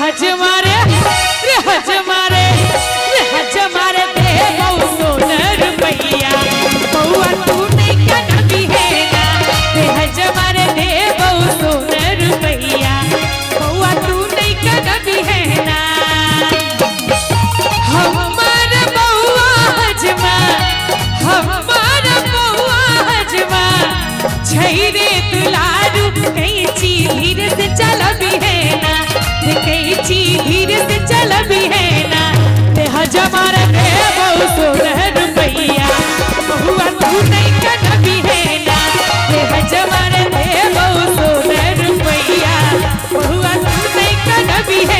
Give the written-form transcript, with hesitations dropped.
हज मारे रे हज मारे रे हज मारे दे बहु सोनर रुपैया बउआ तू नहीं कनबी है ना रे हज मारे दे बहु सोनर रुपैया बउआ तू नहीं कनबी है ना हमार बउआ हजमा हमार बउआ हजमा छैरे दुलारू कैची धीरे से चलबी है ना कैची धीरे से चलबी है ना ते हज मारे दे बहु सोनर